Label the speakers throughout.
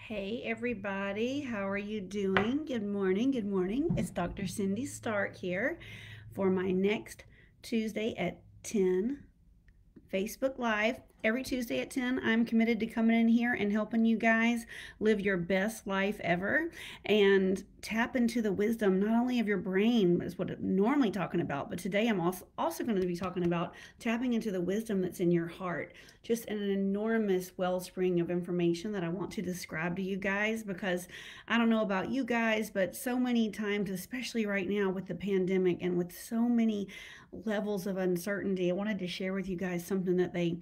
Speaker 1: Hey everybody, how are you doing? Good morning, good morning. It's Dr. Cindy Stark here for my next Tuesday at 10 Facebook Live. Every Tuesday at 10, I'm committed to coming in here and helping you guys live your best life ever and tap into the wisdom not only of your brain, is what I'm normally talking about, but today I'm also going to be talking about tapping into the wisdom that's in your heart. Just an enormous wellspring of information that I want to describe to you guys because I don't know about you guys, but so many times, especially right now with the pandemic and with so many levels of uncertainty, I wanted to share with you guys something that they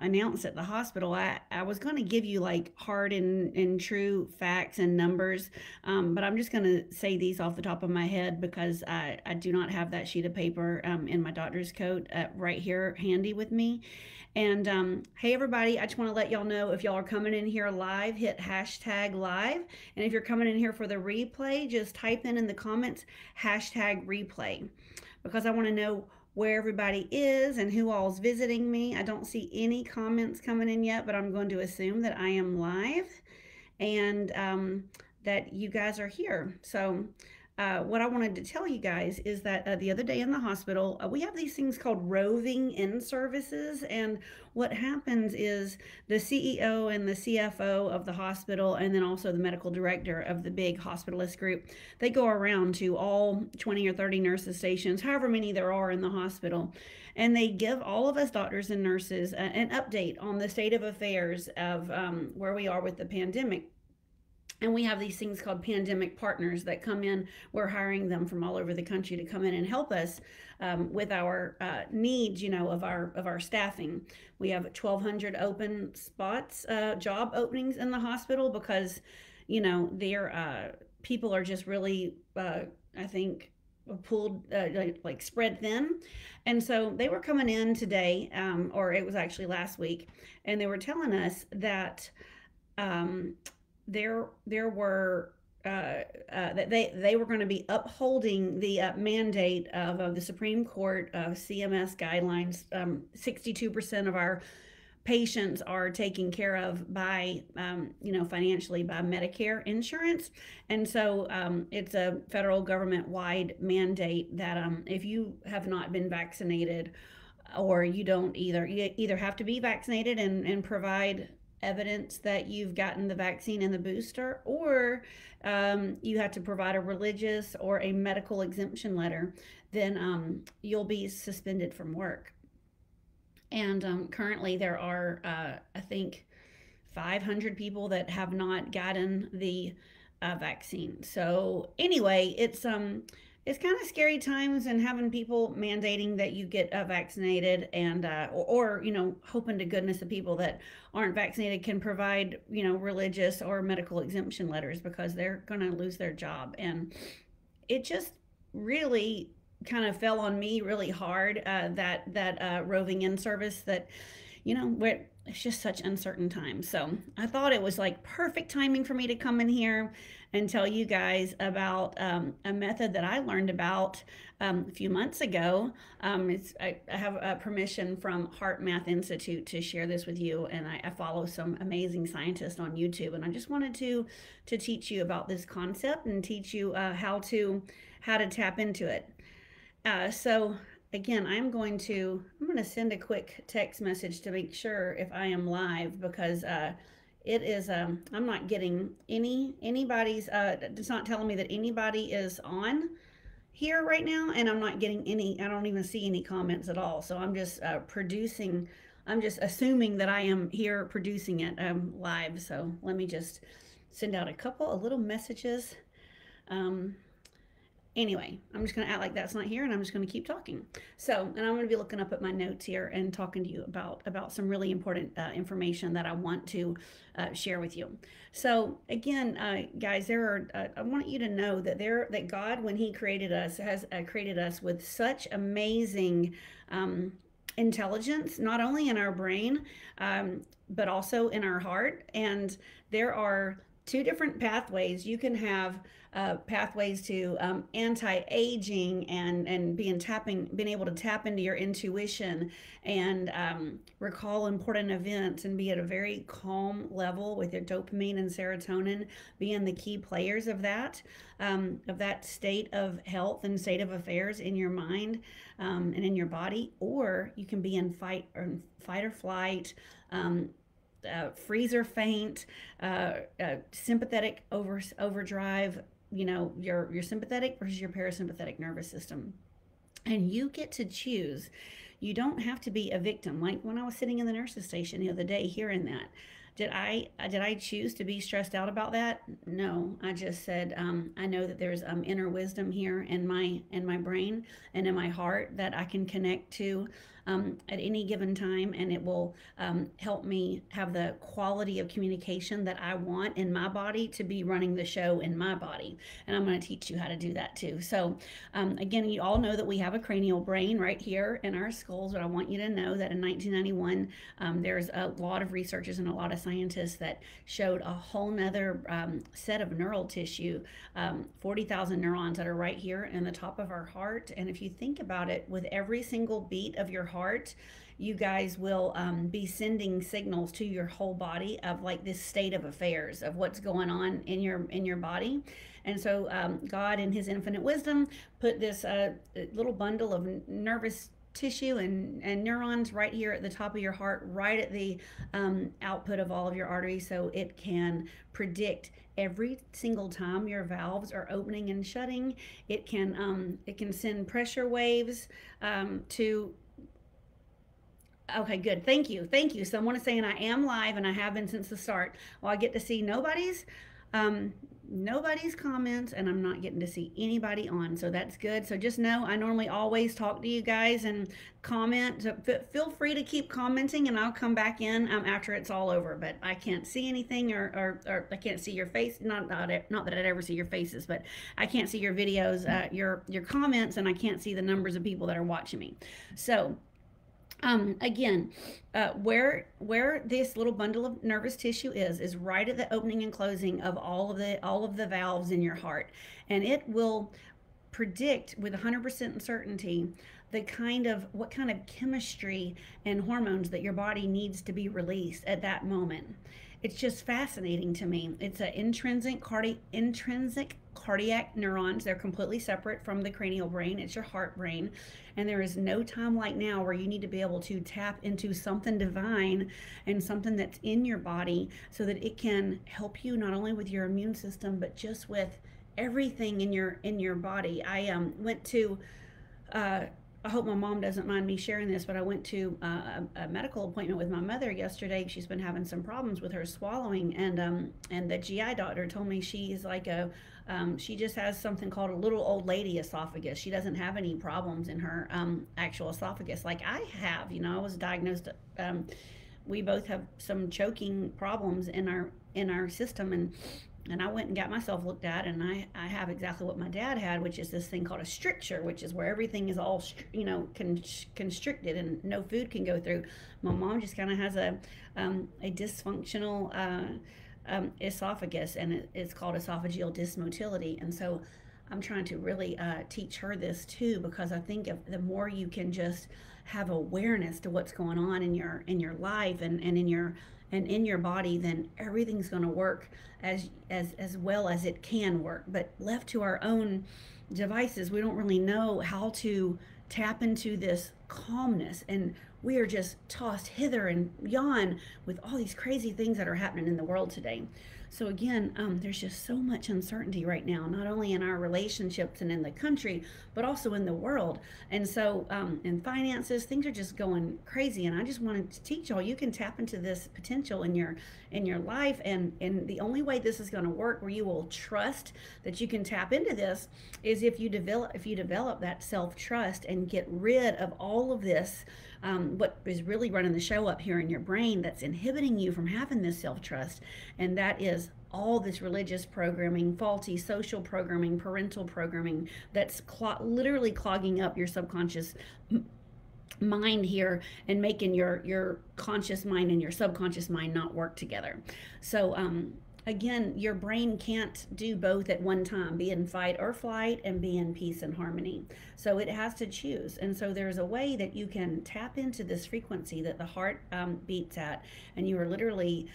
Speaker 1: announced at the hospital. I was going to give you like hard and true facts and numbers, but I'm just going to say these off the top of my head because I do not have that sheet of paper in my doctor's coat right here handy with me. And hey, everybody, I just want to let y'all know if y'all are coming in here live, hit hashtag live. And if you're coming in here for the replay, just type in the comments hashtag replay because I want to know where everybody is and who all's visiting me. I don't see any comments coming in yet, but I'm going to assume that I am live and that you guys are here. So what I wanted to tell you guys is that the other day in the hospital, we have these things called roving in services. And what happens is the CEO and the CFO of the hospital, and then also the medical director of the big hospitalist group, they go around to all 20 or 30 nurses stations, however many there are in the hospital. And they give all of us doctors and nurses an update on the state of affairs of where we are with the pandemic. And we have these things called pandemic partners that come in. We're hiring them from all over the country to come in and help us with our needs, of our staffing. We have 1,200 open spots, job openings in the hospital because, their people are just really, I think, pulled like spread thin. And so they were coming in today, or it was actually last week, and they were telling us that um, there were that they were going to be upholding the mandate of the Supreme Court CMS guidelines. 62% of our patients are taken care of by financially by Medicare insurance, and so it's a federal government wide mandate that if you have not been vaccinated or you don't you either have to be vaccinated and provide evidence that you've gotten the vaccine and the booster, or you have to provide a religious or a medical exemption letter, then you'll be suspended from work. And currently, there are, I think, 500 people that have not gotten the vaccine. So anyway, it's kind of scary times and having people mandating that you get vaccinated and or hoping to goodness the people that aren't vaccinated can provide religious or medical exemption letters because they're going to lose their job. And it just really kind of fell on me really hard, that roving in service, that where it's just such uncertain times. So I thought it was like perfect timing for me to come in here and tell you guys about a method that I learned about a few months ago. I have permission from Heart Math Institute to share this with you, and I follow some amazing scientists on YouTube, and I just wanted to teach you about this concept and teach you how to tap into it. So again, I'm going to send a quick text message to make sure if I am live because it is I'm not getting anybody's it's not telling me that anybody is on here right now, and I'm not getting any. I don't even see any comments at all. So I'm just producing. I'm just assuming that I am here producing it live. So let me just send out a couple of little messages. Anyway, I'm just going to act like that's not here, and I'm just going to keep talking. So, and I'm going to be looking up at my notes here and talking to you about some really important information that I want to share with you. So, again, guys, I want you to know that God, when He created us, has created us with such amazing intelligence, not only in our brain, but also in our heart. And there are two different pathways. You can have pathways to anti-aging and being able to tap into your intuition and recall important events and be at a very calm level with your dopamine and serotonin being the key players of that state of health and state of affairs in your mind and in your body. Or you can be in fight or flight, freeze or faint, sympathetic overdrive. You know, your sympathetic versus your parasympathetic nervous system, and you get to choose. You don't have to be a victim. Like when I was sitting in the nurse's station the other day, hearing that, did I choose to be stressed out about that? No, I just said I know that there's inner wisdom here in my brain and in my heart that I can connect to at any given time, and it will help me have the quality of communication that I want in my body to be running the show in my body. And I'm going to teach you how to do that too. So again, you all know that we have a cranial brain right here in our skulls, but I want you to know that in 1991 there's a lot of researchers and a lot of scientists that showed a whole nother set of neural tissue, 40,000 neurons that are right here in the top of our heart. And if you think about it, with every single beat of your heart, you guys will be sending signals to your whole body of like this state of affairs of what's going on in your body. And so God in his infinite wisdom put this little bundle of nervous tissue and neurons right here at the top of your heart, right at the output of all of your arteries, so it can predict every single time your valves are opening and shutting. It can send pressure waves to. Okay, good. Thank you. Thank you. Someone is saying I am live and I have been since the start. Well, I get to see nobody's comments, and I'm not getting to see anybody on, so that's good. So just know I normally always talk to you guys and comment. So feel free to keep commenting, and I'll come back in after it's all over. But I can't see anything, or I can't see your face. Not that I'd ever see your faces, but I can't see your videos, your comments, and I can't see the numbers of people that are watching me. So again, where this little bundle of nervous tissue is right at the opening and closing of all of the valves in your heart, and it will predict with 100% certainty what kind of chemistry and hormones that your body needs to be released at that moment. It's just fascinating to me. It's an intrinsic cardiac neurons. They're completely separate from the cranial brain. It's your heart brain. And there is no time like now where you need to be able to tap into something divine and something that's in your body so that it can help you not only with your immune system, but just with everything in your body. I went to I hope my mom doesn't mind me sharing this, but I went to a medical appointment with my mother yesterday. She's been having some problems with her swallowing, and the GI doctor told me she's like she just has something called a little old lady esophagus. She doesn't have any problems in her actual esophagus like I have. You know, I was diagnosed. We both have some choking problems in our system, and I went and got myself looked at, and I have exactly what my dad had, which is this thing called a stricture, which is where everything is all, constricted and no food can go through. My mom just kind of has a dysfunctional esophagus, and it's called esophageal dysmotility. And so I'm trying to really teach her this too, because I think if the more you can just have awareness to what's going on in your life and in your body, then everything's going to work as well as it can work. But left to our own devices, we don't really know how to tap into this calmness, and we are just tossed hither and yon with all these crazy things that are happening in the world today. So again, there's just so much uncertainty right now, not only in our relationships and in the country, but also in the world. And so in finances, things are just going crazy. And I just wanted to teach y'all, you can tap into this potential in your life. And the only way this is going to work, where you will trust that you can tap into this, is if you develop that self-trust and get rid of all of this, what is really running the show up here in your brain that's inhibiting you from having this self-trust. And that is all this religious programming, faulty social programming, parental programming that's literally clogging up your subconscious mind here and making your conscious mind and your subconscious mind not work together. So again, your brain can't do both at one time, be in fight or flight and be in peace and harmony. So it has to choose. And so there's a way that you can tap into this frequency that the heart beats at, and you are literally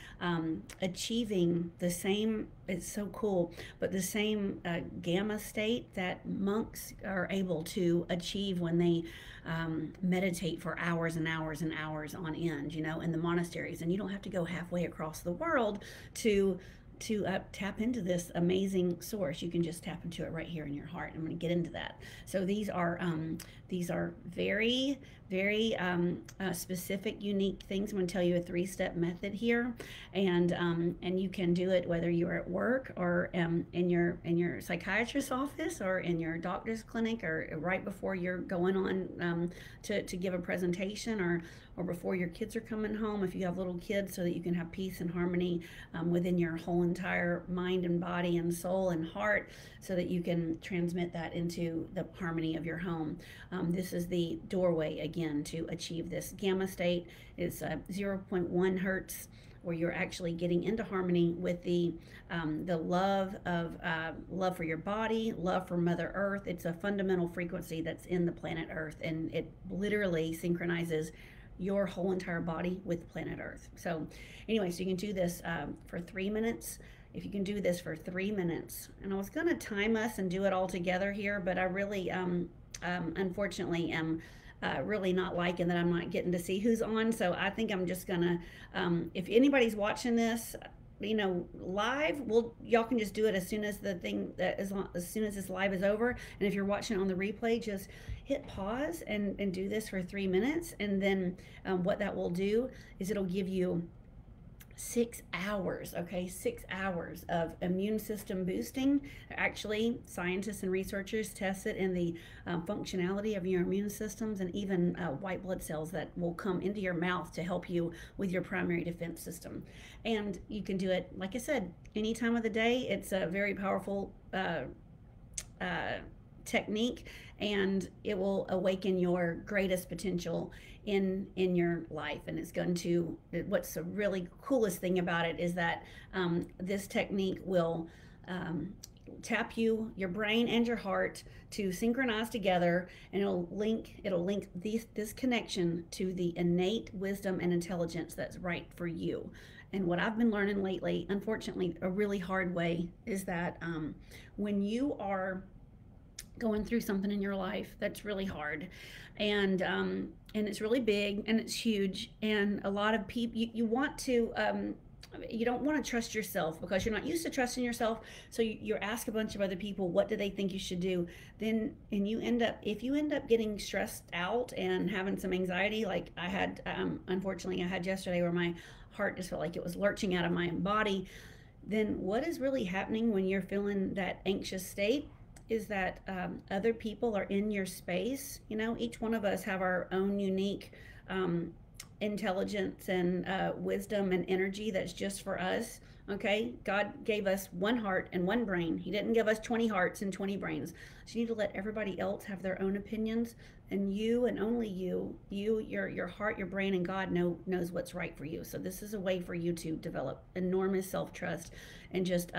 Speaker 1: achieving the same, it's so cool, but the same gamma state that monks are able to achieve when they meditate for hours and hours and hours on end, in the monasteries. And you don't have to go halfway across the world to tap into this amazing source. You can just tap into it right here in your heart. I'm going to get into that. So these are very, very specific, unique things. I'm going to tell you a 3-step method here, and you can do it whether you're at work or in your psychiatrist's office or in your doctor's clinic or right before you're going on to give a presentation, or before your kids are coming home if you have little kids, so that you can have peace and harmony within your whole entire mind and body and soul and heart, so that you can transmit that into the harmony of your home. This is the doorway again to achieve this gamma state. It's 0.1 hertz, where you're actually getting into harmony with the love for your body, love for Mother Earth. It's a fundamental frequency that's in the planet Earth, and it literally synchronizes your whole entire body with planet Earth. So anyway, so you can do this for 3 minutes. If you can do this for 3 minutes, and I was going to time us and do it all together here, but I really unfortunately am really not liking that I'm not getting to see who's on. So I think I'm just gonna, if anybody's watching this, live, y'all can just do it as soon as the thing as soon as this live is over. And if you're watching on the replay, just hit pause and do this for 3 minutes. And then what that will do is it'll give you 6 hours, okay, 6 hours of immune system boosting. Actually, scientists and researchers test it in the functionality of your immune systems, and even white blood cells that will come into your mouth to help you with your primary defense system. And you can do it, like I said, any time of the day. It's a very powerful technique, and it will awaken your greatest potential in your life. And it's going to, what's the really coolest thing about it is that this technique will tap your brain and your heart to synchronize together, and it'll link this connection to the innate wisdom and intelligence that's right for you. And what I've been learning lately, unfortunately a really hard way, is that when you are going through something in your life that's really hard, and it's really big and it's huge, and a lot of people, you want to you don't want to trust yourself because you're not used to trusting yourself. So you ask a bunch of other people, what do they think you should do? And if you end up getting stressed out and having some anxiety, like I had, unfortunately I had yesterday, where my heart just felt like it was lurching out of my body. Then what is really happening when you're feeling that anxious state is that other people are in your space. Each one of us have our own unique intelligence and wisdom and energy that's just for us. Okay, God gave us one heart and one brain. He didn't give us 20 hearts and 20 brains. So you need to let everybody else have their own opinions, and you and only your heart, your brain, and God knows what's right for you. So this is a way for you to develop enormous self-trust and just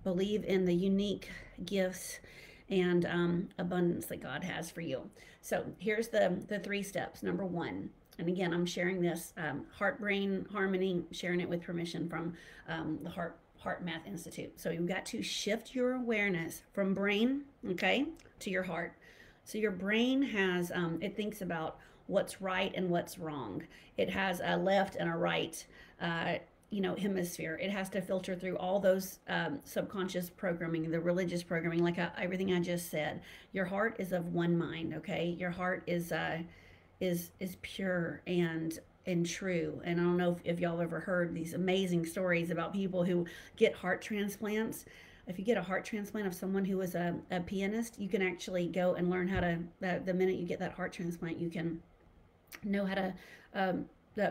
Speaker 1: believe in the unique gifts and abundance that God has for you. So here's the 3 steps. Number 1, and again, I'm sharing this heart-brain harmony, sharing it with permission from the Heart Math Institute. So you've got to shift your awareness from brain, okay, to your heart. So your brain has, it thinks about what's right and what's wrong. It has a left and a right hemisphere. It has to filter through all those subconscious programming, the religious programming, like everything I just said. Your heart is of one mind, okay? Your heart is pure and true. And I don't know if y'all ever heard these amazing stories about people who get heart transplants. If you get a heart transplant of someone who is a pianist, you can actually go and learn how to, the minute you get that heart transplant, you can know how to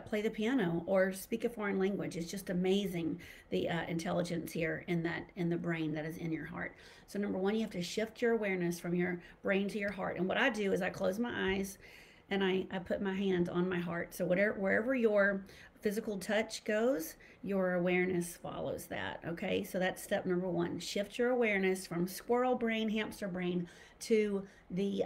Speaker 1: play the piano or speak a foreign language. It's just amazing, the intelligence here in the brain that is in your heart. So number 1, you have to shift your awareness from your brain to your heart. And what I do is I close my eyes and I put my hand on my heart. So wherever your physical touch goes, your awareness follows that. Okay, so that's step number one. Shift your awareness from squirrel brain, hamster brain, to the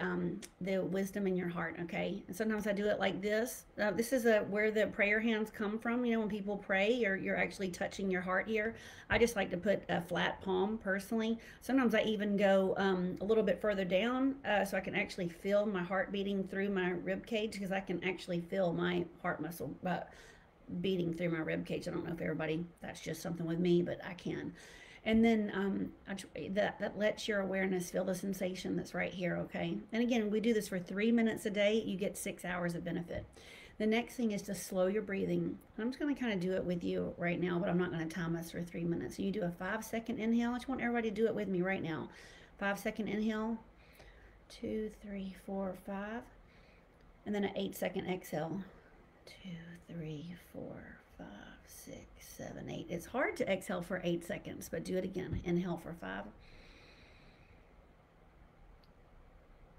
Speaker 1: wisdom in your heart. Okay, and sometimes I do it like this. This is where the prayer hands come from. You know, when people pray, you're actually touching your heart here. I just like to put a flat palm personally. Sometimes I even go a little bit further down, so I can actually feel my heart beating through my rib cage, because I can actually feel my heart muscle beating through my rib cage. I don't know if everybody, that's just something with me, but I can. And then that lets your awareness feel the sensation that's right here. Okay, and again, we do this for 3 minutes a day. You get 6 hours of benefit. The next thing is to slow your breathing. I'm just going to kind of do it with you right now, but I'm not going to time us for 3 minutes. So you do a 5-second inhale. I just want everybody to do it with me right now. 5-second inhale, 2, 3, 4, 5, and then an 8-second exhale. 2, 3, 4, 5, 6, 7, 8. It's hard to exhale for 8 seconds, but do it again. Inhale for 5.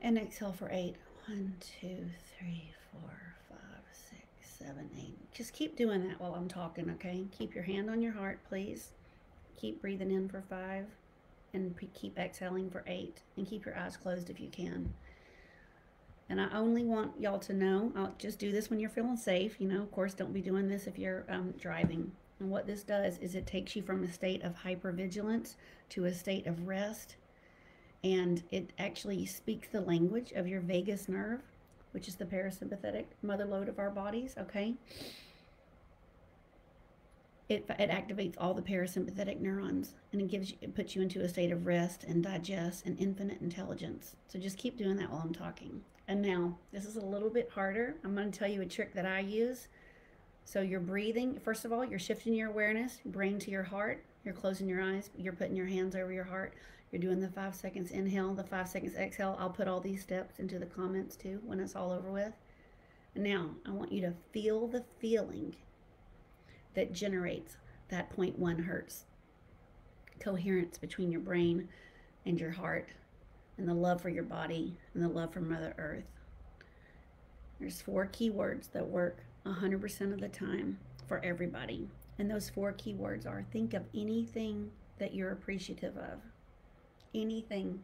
Speaker 1: And exhale for 8. 1, 2, 3, 4, 5, 6, 7, 8. Just keep doing that while I'm talking, okay? Keep your hand on your heart, please. Keep breathing in for 5. And keep exhaling for 8. And keep your eyes closed if you can. And I only want y'all to know, I'll just do this when you're feeling safe. You know, of course, don't be doing this if you're driving. And what this does is it takes you from a state of hypervigilance to a state of rest. And it actually speaks the language of your vagus nerve, which is the parasympathetic mother lode of our bodies, okay? It activates all the parasympathetic neurons, and it puts you into a state of rest and digest and infinite intelligence. So just keep doing that while I'm talking. And now, this is a little bit harder. I'm going to tell you a trick that I use. So you're breathing. First of all, you're shifting your awareness, brain to your heart. You're closing your eyes. You're putting your hands over your heart. You're doing the 5 seconds inhale, the 5 seconds exhale. I'll put all these steps into the comments too when it's all over with. And now, I want you to feel the feeling that generates that 0.1 hertz coherence between your brain and your heart, and the love for your body and the love for Mother Earth. There's 4 keywords that work 100% of the time for everybody. And those 4 keywords are: think of anything that you're appreciative of. Anything.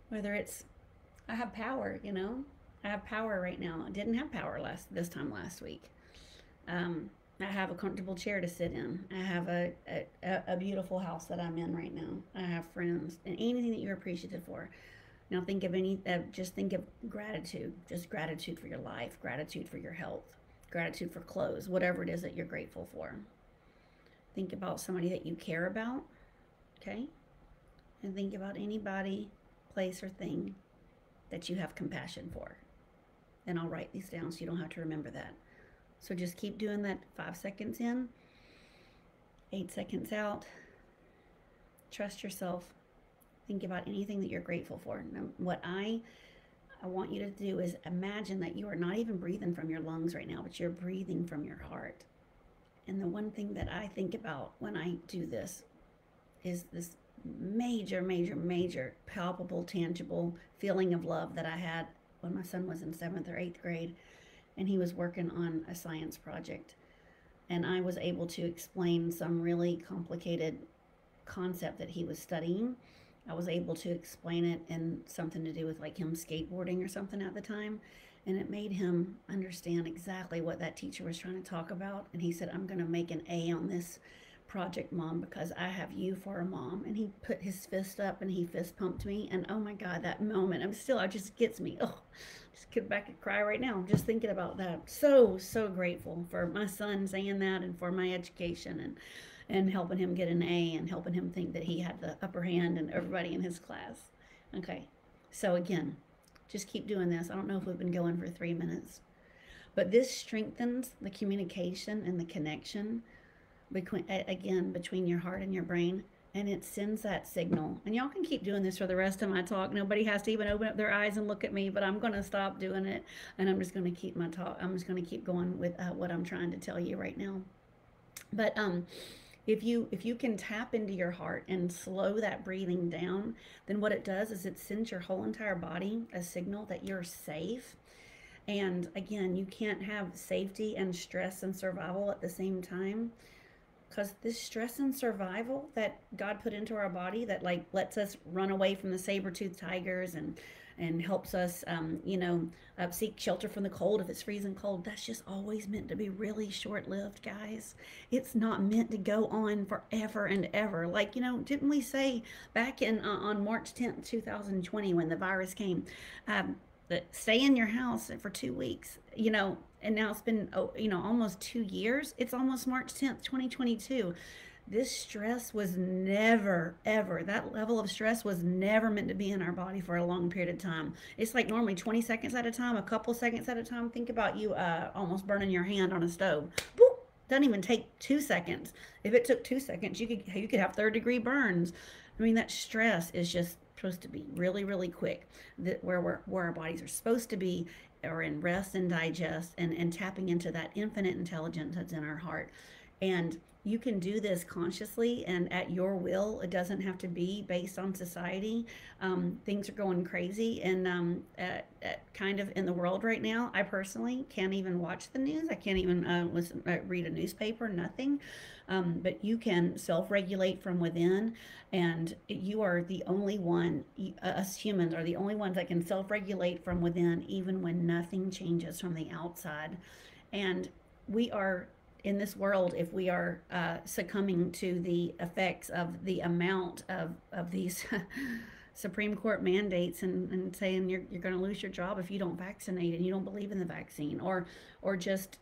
Speaker 1: Whether it's, I have power, you know. I have power right now. I didn't have power this time last week. I have a comfortable chair to sit in. I have a beautiful house that I'm in right now. I have friends, and anything that you're appreciative for. Now think of just think of gratitude. Just gratitude for your life, gratitude for your health, gratitude for clothes, whatever it is that you're grateful for. Think about somebody that you care about, okay? And think about anybody, place, or thing that you have compassion for. And I'll write these down so you don't have to remember that. So just keep doing that. 5 seconds in, 8 seconds out. Trust yourself. Think about anything that you're grateful for. Now, what I want you to do is imagine that you are not even breathing from your lungs right now, but you're breathing from your heart. And the one thing that I think about when I do this is this major, major, major, palpable, tangible feeling of love that I had when my son was in 7th or 8th grade. And he was working on a science project, and I was able to explain some really complicated concept that he was studying. I was able to explain it in something to do with like him skateboarding or something at the time, and it made him understand exactly what that teacher was trying to talk about. And he said, "I'm going to make an A on this project, Mom, because I have you for a mom." And he put his fist up and he fist pumped me, and oh my God, that moment, it just gets me. Oh, just get back and cry right now just thinking about that. So grateful for my son saying that, and for my education, and helping him get an A, and helping him think that he had the upper hand and everybody in his class. Okay, so again, just keep doing this. I don't know if we've been going for 3 minutes, but this strengthens the communication and the connection between your heart and your brain, and it sends that signal. And y'all can keep doing this for the rest of my talk. Nobody has to even open up their eyes and look at me, but I'm going to stop doing it, and I'm just going to keep my talk. I'm just going to keep going with what I'm trying to tell you right now. But if you can tap into your heart and slow that breathing down, then what it does is it sends your whole entire body a signal that you're safe, And again, you can't have safety and stress and survival at the same time, because this stress and survival that God put into our body that like lets us run away from the saber-toothed tigers and helps us seek shelter from the cold if it's freezing cold, that's just always meant to be really short-lived, guys. It's not meant to go on forever and ever. Like, didn't we say back in on March 10th 2020 when the virus came, that stay in your house for 2 weeks, and now it's been, almost 2 years. It's almost March 10th 2022. This stress was never, ever, that level of stress was never meant to be in our body for a long period of time. It's like normally 20 seconds at a time, a couple seconds at a time. Think about you almost burning your hand on a stove. Boop, doesn't even take 2 seconds. If it took 2 seconds, you could have third-degree burns. I mean, that stress is just supposed to be really, really quick. That where our bodies are supposed to be, or in rest and digest, and tapping into that infinite intelligence that's in our heart. And you can do this consciously and at your will. It doesn't have to be based on society. Things are going crazy and kind of in the world right now. I personally can't even watch the news. I can't even read a newspaper, nothing. But you can self-regulate from within, and you are the only one, us humans are the only ones that can self-regulate from within, even when nothing changes from the outside. And we are in this world, if we are succumbing to the effects of the amount of these Supreme Court mandates, and saying you're going to lose your job if you don't vaccinate and you don't believe in the vaccine, or just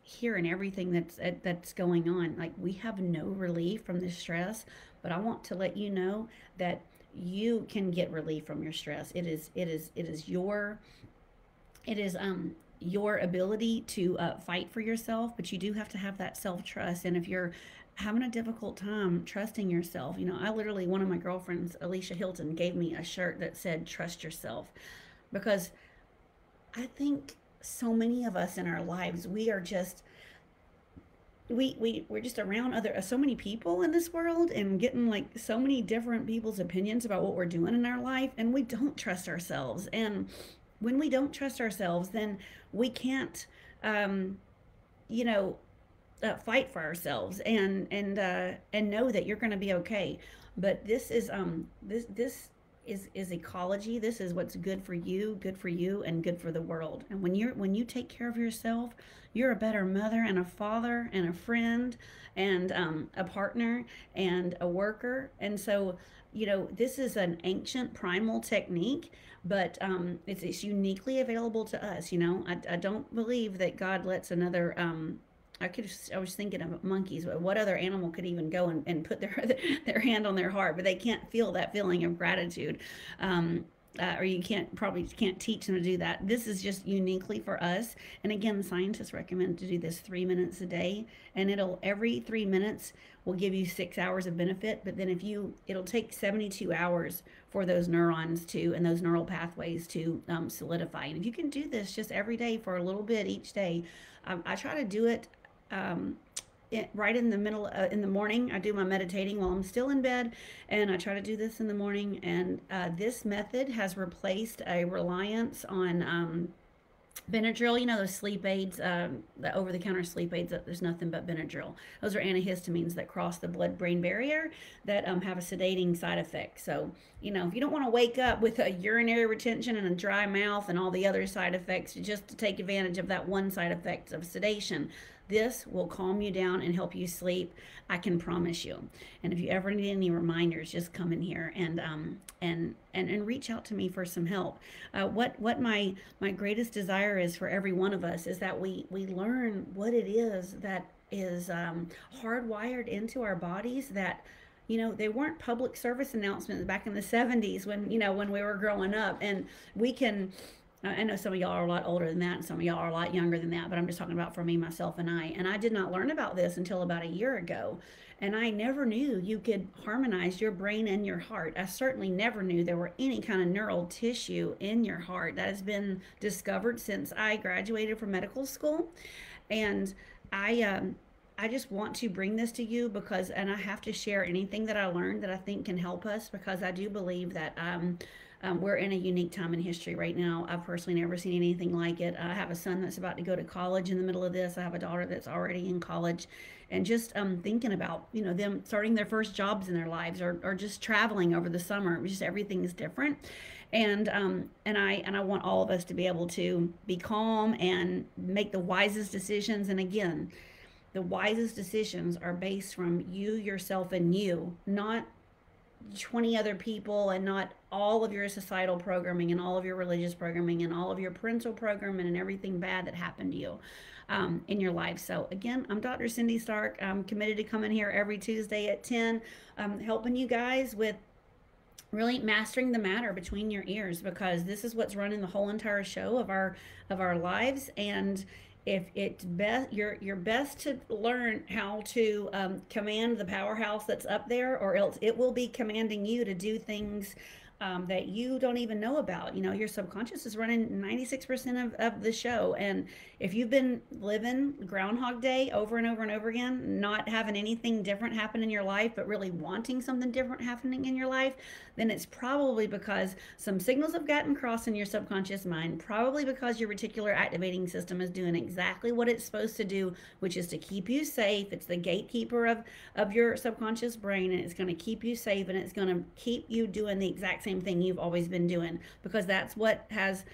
Speaker 1: hearing everything that's going on, like, we have no relief from this stress. But I want to let you know that you can get relief from your stress. Your ability to fight for yourself, but you do have to have that self-trust. And if you're having a difficult time trusting yourself, I literally, one of my girlfriends, Alicia Hilton, gave me a shirt that said trust yourself, because I think so many of us in our lives, we are just we're just around so many people in this world, and getting like so many different people's opinions about what we're doing in our life, and we don't trust ourselves. And when we don't trust ourselves, then we can't, fight for ourselves and know that you're going to be okay. But this is ecology. This is what's good for you, and good for the world. And when you take care of yourself, you're a better mother and a father and a friend and a partner and a worker. And so, this is an ancient primal technique, but it's uniquely available to us. I don't believe that God lets another. I was thinking of monkeys, but what other animal could even go and put their hand on their heart, but they can't feel that feeling of gratitude. Or you probably can't teach them to do that. This is just uniquely for us. And again, scientists recommend to do this 3 minutes a day, and every 3 minutes will give you 6 hours of benefit. But then it'll take 72 hours for those neurons and those neural pathways to solidify. And if you can do this just every day for a little bit each day, I try to do it right in the middle, in the morning. I do my meditating while I'm still in bed, and I try to do this in the morning. And this method has replaced a reliance on Benadryl, those sleep aids, the over-the-counter sleep aids, that there's nothing but Benadryl. Those are antihistamines that cross the blood-brain barrier that have a sedating side effect. So, if you don't want to wake up with a urinary retention and a dry mouth and all the other side effects, just to take advantage of that one side effect of sedation, this will calm you down and help you sleep. I can promise you. And if you ever need any reminders, just come in here and reach out to me for some help. What my greatest desire is for every one of us is that we learn what it is that is hardwired into our bodies, that they weren't public service announcements back in the 70s when we were growing up. And we can, I know some of y'all are a lot older than that, and some of y'all are a lot younger than that, but I'm just talking about for me, myself, and I. And I did not learn about this until about a year ago. And I never knew you could harmonize your brain and your heart. I certainly never knew there were any kind of neural tissue in your heart. That has been discovered since I graduated from medical school. And I I just want to bring this to you because, and I have to share anything that I learned that I think can help us, because I do believe that we're in a unique time in history right now. I've personally never seen anything like it. I have a son that's about to go to college in the middle of this. I have a daughter that's already in college, and just thinking about, you know, them starting their first jobs in their lives, or just traveling over the summer. Just everything is different, and I want all of us to be able to be calm and make the wisest decisions. And again, the wisest decisions are based from you, yourself, and you, not 20 other people, and not all of your societal programming and all of your religious programming and all of your parental programming and everything bad that happened to you in your life. So again, I'm Dr. Cindy Stark. I'm committed to coming here every Tuesday at 10, helping you guys with really mastering the matter between your ears, because this is what's running the whole entire show of our lives. And if it's best, you're best to learn how to command the powerhouse that's up there, or else it will be commanding you to do things that you don't even know about. You know, your subconscious is running 96% of the show. And if you've been living Groundhog Day over and over and over again, not having anything different happen in your life, but really wanting something different happening in your life, then it's probably because some signals have gotten crossed in your subconscious mind, probably because your reticular activating system is doing exactly what it's supposed to do, which is to keep you safe. It's the gatekeeper of your subconscious brain, and it's going to keep you safe, and it's going to keep you doing the exact same thing you've always been doing, because that's what has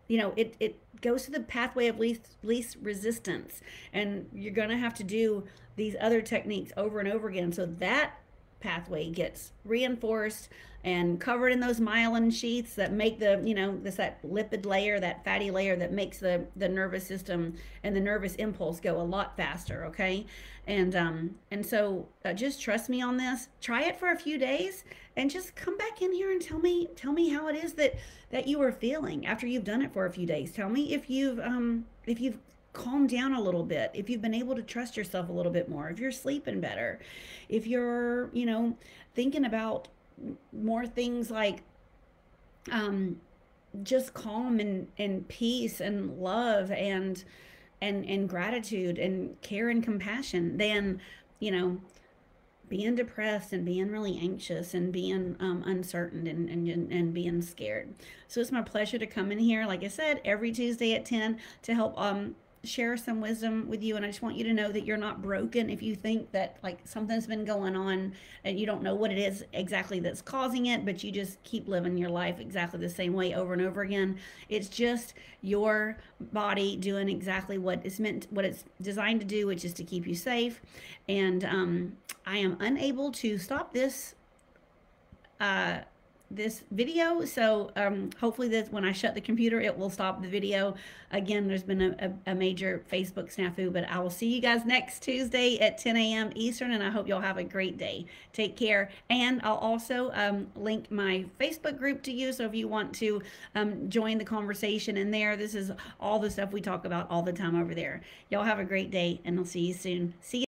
Speaker 1: it goes to the pathway of least resistance, and you're going to have to do these other techniques over and over again, so that pathway gets reinforced and covered in those myelin sheaths that make that lipid layer, that fatty layer that makes the nervous system and the nervous impulse go a lot faster. Okay. And so just trust me on this. Try it for a few days and just come back in here and tell me how it is that you are feeling after you've done it for a few days. Tell me if you've calm down a little bit, if you've been able to trust yourself a little bit more, if you're sleeping better, if you're thinking about more things like just calm and peace and love and gratitude and care and compassion, than being depressed and being really anxious and being uncertain and being scared. So it's my pleasure to come in here, like I said, every Tuesday at 10 to help share some wisdom with you. And I just want you to know that you're not broken if you think that like something's been going on and you don't know what it is exactly that's causing it, but you just keep living your life exactly the same way over and over again. It's just your body doing exactly what it's designed to do, which is to keep you safe. And I am unable to stop this video, so hopefully that when I shut the computer it will stop the video. Again, there's been a major Facebook snafu, but I will see you guys next Tuesday at 10 a.m. Eastern, and I hope y'all have a great day. Take care. And I'll also link my Facebook group to you, so if you want to join the conversation in there, this is all the stuff we talk about all the time over there. Y'all have a great day, and I'll see you soon. See you.